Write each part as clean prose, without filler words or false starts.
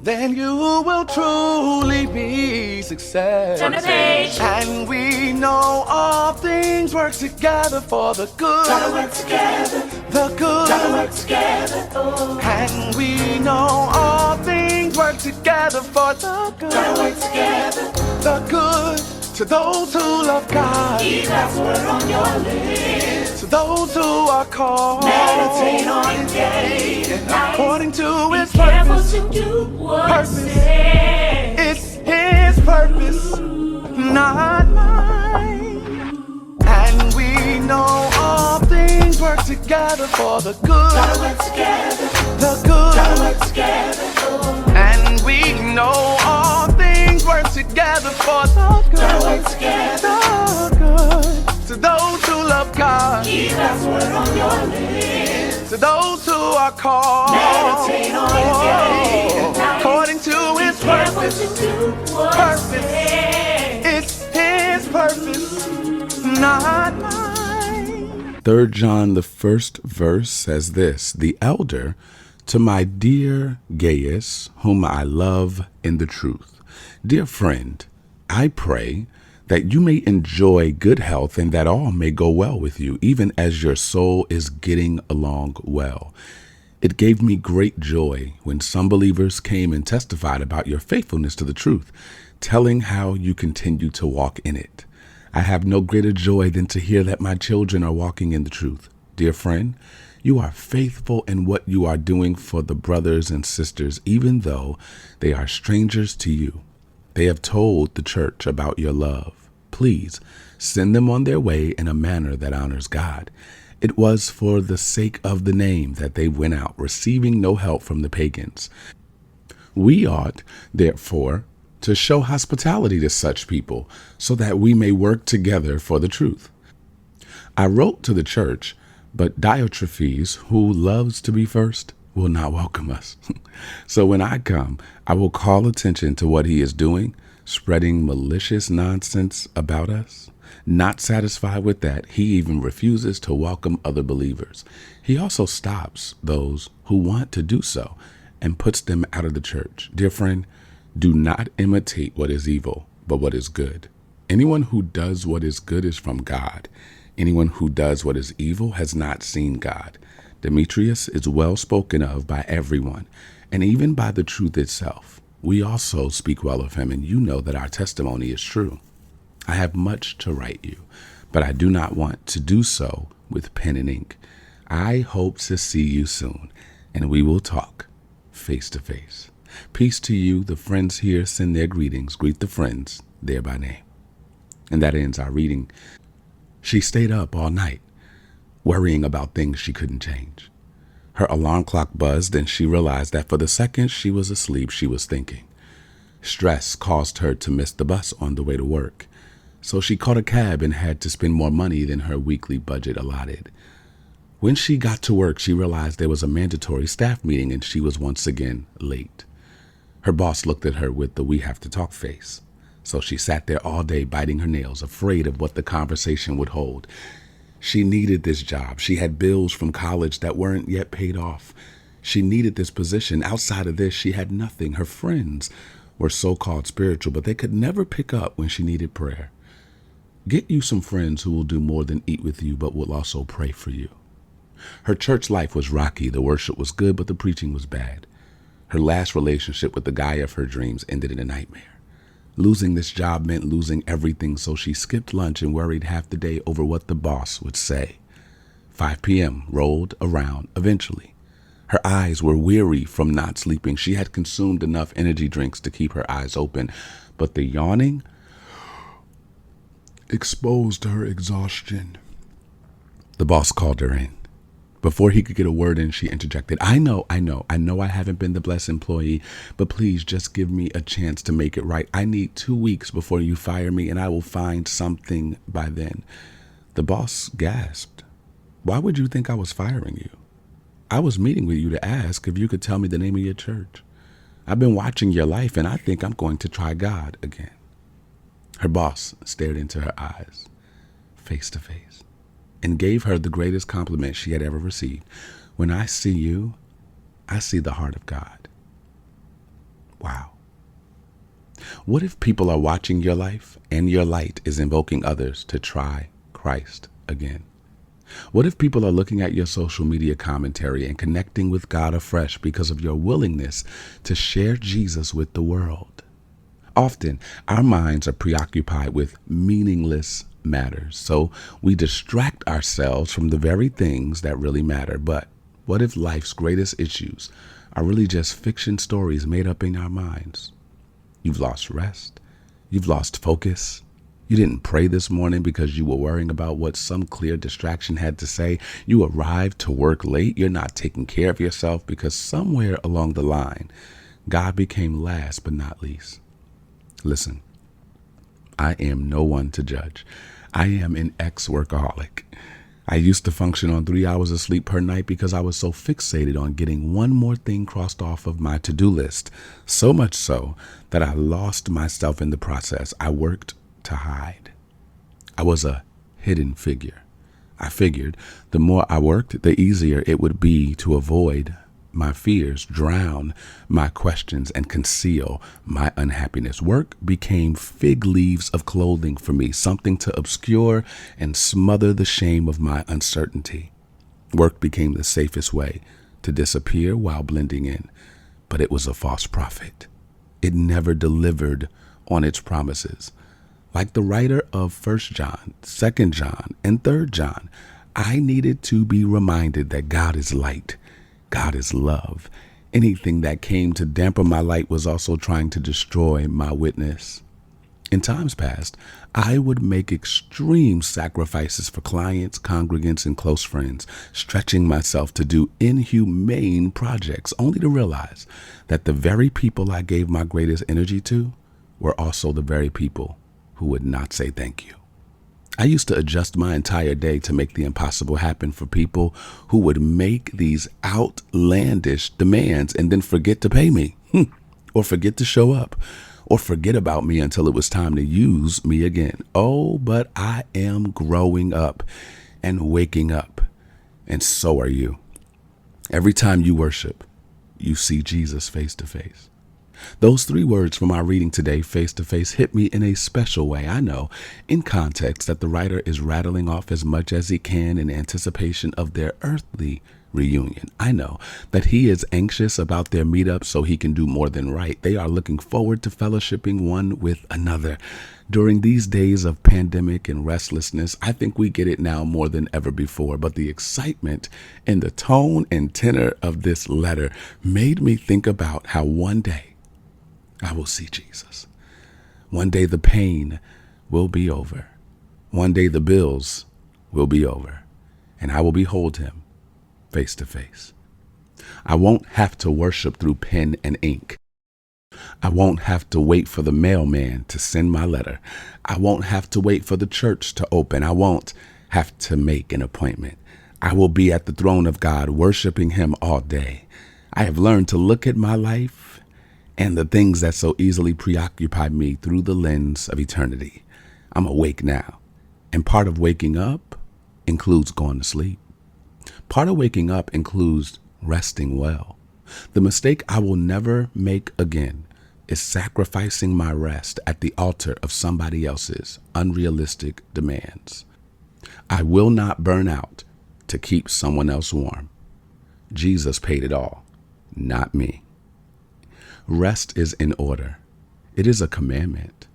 then you will truly be success. Turn the page. And we know all things work together for the good. Gotta work together. The good. Gotta work together. Oh. And we know all things work together for the good. Gotta work together. The good. To those who love God. Keep God's word on your lips. To those who are called. Meditate on it day and night. According to His Careful purpose. to do what Purpose. He says. It's His purpose, not mine. And we know all things work together for the good. Gotta work together. The good. Gotta work together. Oh. And we know all things work together for the good. Gotta work together. The good. To those who love God. Keep God's word on your lips. To those who are called. Meditate on it day and night. According to His Careful purpose. to do what Purpose. He says. It's His purpose, not mine. 3 John, the first verse says this: "The elder, to my dear Gaius, whom I love in the truth. Dear friend, I pray that you may enjoy good health and that all may go well with you, even as your soul is getting along well. It gave me great joy when some believers came and testified about your faithfulness to the truth, telling how you continue to walk in it. I have no greater joy than to hear that my children are walking in the truth. Dear friend, you are faithful in what you are doing for the brothers and sisters, even though they are strangers to you. They have told the church about your love. Please send them on their way in a manner that honors God. It was for the sake of the name that they went out, receiving no help from the pagans. We ought, therefore, to show hospitality to such people, so that we may work together for the truth. I wrote to the church, but Diotrephes, who loves to be first, will not welcome us. So when I come, I will call attention to what he is doing, spreading malicious nonsense about us. Not satisfied with that, he even refuses to welcome other believers. He also stops those who want to do so and puts them out of the church. Dear friend, do not imitate what is evil, but what is good. Anyone who does what is good is from God. Anyone who does what is evil has not seen God. Demetrius is well spoken of by everyone, and even by the truth itself. We also speak well of him, and you know that our testimony is true. I have much to write you, but I do not want to do so with pen and ink. I hope to see you soon, and we will talk face to face. Peace to you. The friends here send their greetings. Greet the friends there by name." And that ends our reading. She stayed up all night, worrying about things she couldn't change. Her alarm clock buzzed, and she realized that for the second she was asleep, she was thinking. Stress caused her to miss the bus on the way to work, so she caught a cab and had to spend more money than her weekly budget allotted. When she got to work, she realized there was a mandatory staff meeting, and she was once again late. Her boss looked at her with the "we have to talk" face. So she sat there all day biting her nails, afraid of what the conversation would hold. She needed this job. She had bills from college that weren't yet paid off. She needed this position. Outside of this, she had nothing. Her friends were so-called spiritual, but they could never pick up when she needed prayer. Get you some friends who will do more than eat with you, but will also pray for you. Her church life was rocky. The worship was good, but the preaching was bad. Her last relationship with the guy of her dreams ended in a nightmare. Losing this job meant losing everything, so she skipped lunch and worried half the day over what the boss would say. 5 p.m. rolled around eventually. Her eyes were weary from not sleeping. She had consumed enough energy drinks to keep her eyes open, but the yawning exposed her exhaustion. The boss called her in. Before he could get a word in, she interjected, I know I haven't been the blessed employee, but please just give me a chance to make it right. I need 2 weeks before you fire me, and I will find something by then." The boss gasped. "Why would you think I was firing you? I was meeting with you to ask if you could tell me the name of your church. I've been watching your life, and I think I'm going to try God again." Her boss stared into her eyes, face to face, and gave her the greatest compliment she had ever received. "When I see you, I see the heart of God." Wow. What if people are watching your life and your light is invoking others to try Christ again? What if people are looking at your social media commentary and connecting with God afresh because of your willingness to share Jesus with the world? Often, our minds are preoccupied with meaningless matters, so we distract ourselves from the very things that really matter. But what if life's greatest issues are really just fiction stories made up in our minds? You've lost rest. You've lost focus. You didn't pray this morning because you were worrying about what some clear distraction had to say. You arrived to work late. You're not taking care of yourself because somewhere along the line, God became last but not least. Listen, I am no one to judge. I am an ex-workaholic. I used to function on 3 hours of sleep per night because I was so fixated on getting one more thing crossed off of my to-do list. So much so that I lost myself in the process. I worked to hide. I was a hidden figure. I figured the more I worked, the easier it would be to avoid my fears, drown my questions, and conceal my unhappiness. Work became fig leaves of clothing for me, something to obscure and smother the shame of my uncertainty. Work became the safest way to disappear while blending in, but it was a false prophet. It never delivered on its promises. Like the writer of 1 John, 2 John, and 3 John, I needed to be reminded that God is light. God is love. Anything that came to dampen my light was also trying to destroy my witness. In times past, I would make extreme sacrifices for clients, congregants, and close friends, stretching myself to do inhumane projects, only to realize that the very people I gave my greatest energy to were also the very people who would not say thank you. I used to adjust my entire day to make the impossible happen for people who would make these outlandish demands and then forget to pay me, or forget to show up, or forget about me until it was time to use me again. Oh, but I am growing up and waking up, and so are you. Every time you worship, you see Jesus face to face. Those 3 words from our reading today, face to face, hit me in a special way. I know, in context, that the writer is rattling off as much as he can in anticipation of their earthly reunion. I know that he is anxious about their meetup so he can do more than right. They are looking forward to fellowshipping one with another. During these days of pandemic and restlessness, I think we get it now more than ever before. But the excitement and the tone and tenor of this letter made me think about how one day I will see Jesus. One day the pain will be over. One day the bills will be over, and I will behold him face to face. I won't have to worship through pen and ink. I won't have to wait for the mailman to send my letter. I won't have to wait for the church to open. I won't have to make an appointment. I will be at the throne of God, worshiping him all day. I have learned to look at my life and the things that so easily preoccupy me through the lens of eternity. I'm awake now, and part of waking up includes going to sleep. Part of waking up includes resting well. The mistake I will never make again is sacrificing my rest at the altar of somebody else's unrealistic demands. I will not burn out to keep someone else warm. Jesus paid it all, not me. Rest is in order. It is a commandment.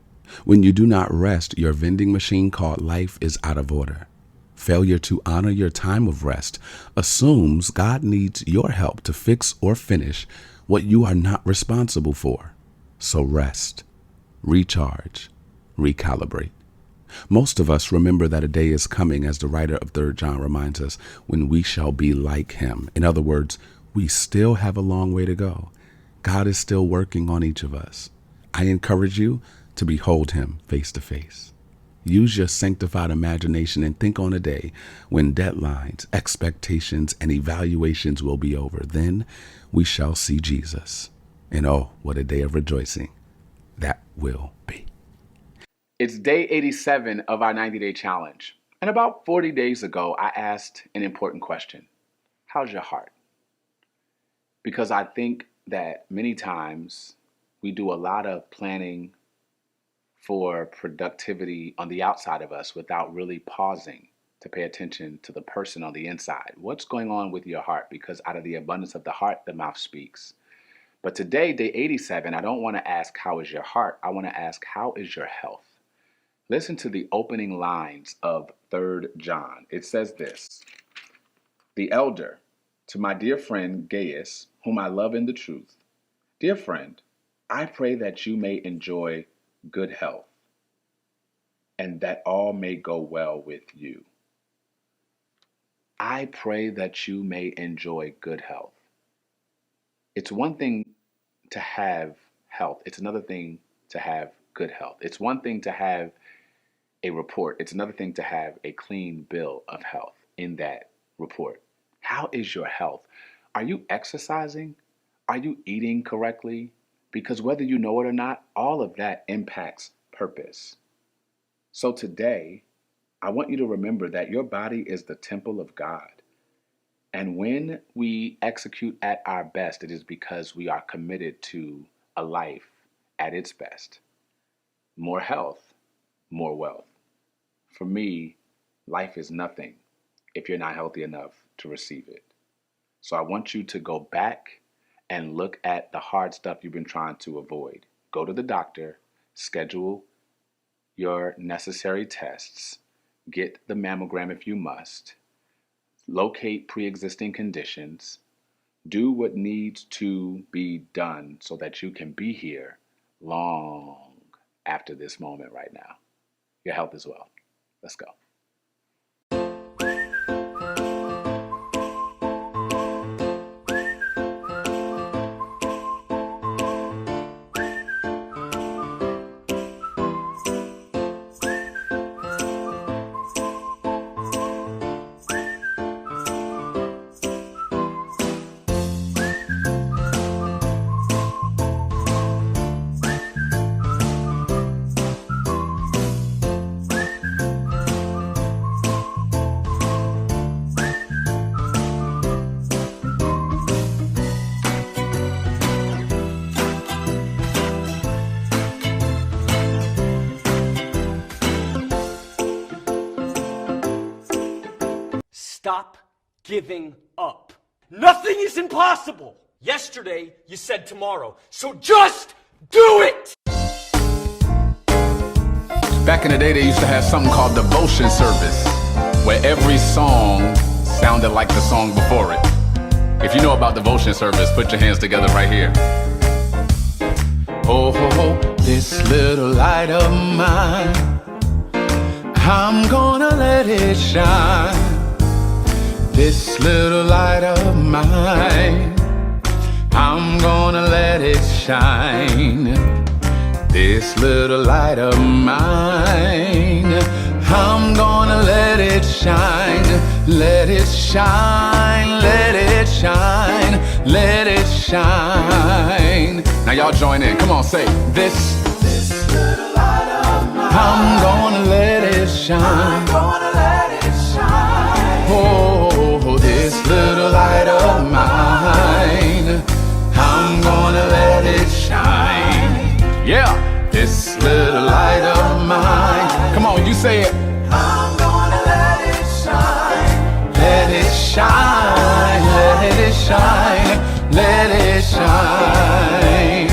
When you do not rest, your vending machine called life is out of order. Failure to honor your time of rest assumes God needs your help to fix or finish what you are not responsible for. So rest, recharge, recalibrate. Most of us remember that a day is coming, as the writer of 3 John reminds us, when we shall be like him. In other words, we still have a long way to go. God is still working on each of us. I encourage you to behold him face to face. Use your sanctified imagination and think on a day when deadlines, expectations, and evaluations will be over. Then we shall see Jesus. And oh, what a day of rejoicing that will be. It's day 87 of our 90-day challenge. And about 40 days ago, I asked an important question. How's your heart? Because I think that many times we do a lot of planning for productivity on the outside of us without really pausing to pay attention to the person on the inside. What's going on with your heart? Because out of the abundance of the heart, the mouth speaks. But today, day 87, I don't want to ask, how is your heart? I want to ask, how is your health? Listen to the opening lines of 3 John. It says this: the elder, to my dear friend Gaius, whom I love in the truth. Dear friend, I pray that you may enjoy good health and that all may go well with you. I pray that you may enjoy good health. It's one thing to have health. It's another thing to have good health. It's one thing to have a report. It's another thing to have a clean bill of health in that report. How is your health? Are you exercising? Are you eating correctly? Because whether you know it or not, all of that impacts purpose. So today, I want you to remember that your body is the temple of God. And when we execute at our best, it is because we are committed to a life at its best. More health, more wealth. For me, life is nothing if you're not healthy enough to receive it. So I want you to go back and look at the hard stuff you've been trying to avoid. Go to the doctor, schedule your necessary tests, get the mammogram if you must, locate pre-existing conditions, do what needs to be done so that you can be here long after this moment right now. Your health as well. Let's go. Stop giving up. Nothing is impossible. Yesterday, you said tomorrow. So just do it! Back in the day, they used to have something called devotion service, where every song sounded like the song before it. If you know about devotion service, put your hands together right here. Oh, this little light of mine, I'm gonna let it shine. This little light of mine, I'm gonna let it shine. This little light of mine, I'm gonna let it shine. Let it shine, let it shine, let it shine. Now y'all join in, come on, say this little light of mine, I'm gonna let it shine. I'm gonna let it shine. Oh, this little light of mine, I'm gonna let it shine. Yeah, this little light of mine. Come on, you say it. I'm gonna let it shine. Let it shine, let it shine, let it shine.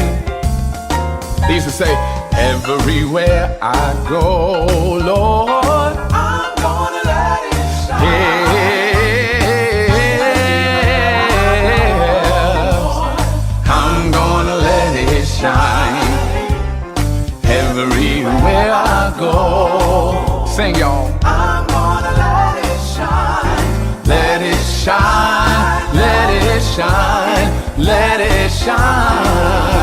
They used to say, everywhere I go, Lord, I'm gonna let it shine. Yeah. I'm gonna let it shine. Everywhere I go, sing y'all. I'm gonna let it shine. Let it shine, let it shine, let it shine.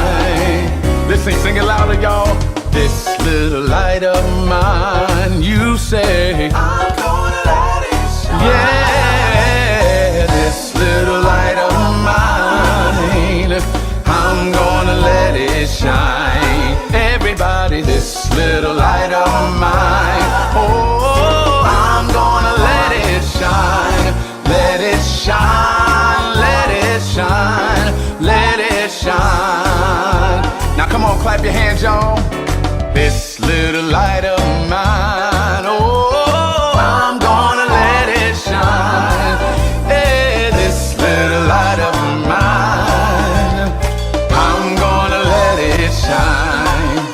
Listen, sing it louder, y'all. This little light of mine, you say, I'm gonna let it shine. Yeah, this little light of mine, I'm gonna let it shine. Everybody, this little light of mine, oh, I'm gonna let it shine. Let it shine, let it shine, let it shine. Now come on. clap your hands, y'all. This little light of mine, oh, I'm gonna let it shine. Hey, this little light of mine, I'm gonna let it shine.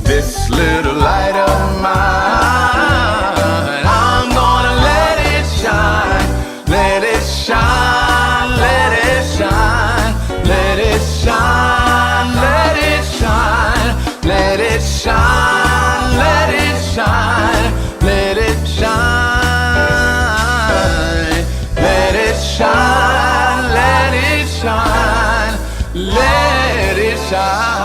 This little light of mine, I'm gonna let it shine. Let it shine, let it shine, let it shine, let it shine, let it shine, let it shine, let it shine, let it shine, let it shine, let it shine.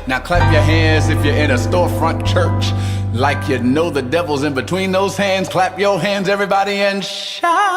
Now clap your hands if you're in a storefront church, like you know the devil's in between those hands. Clap your hands, everybody, and shine.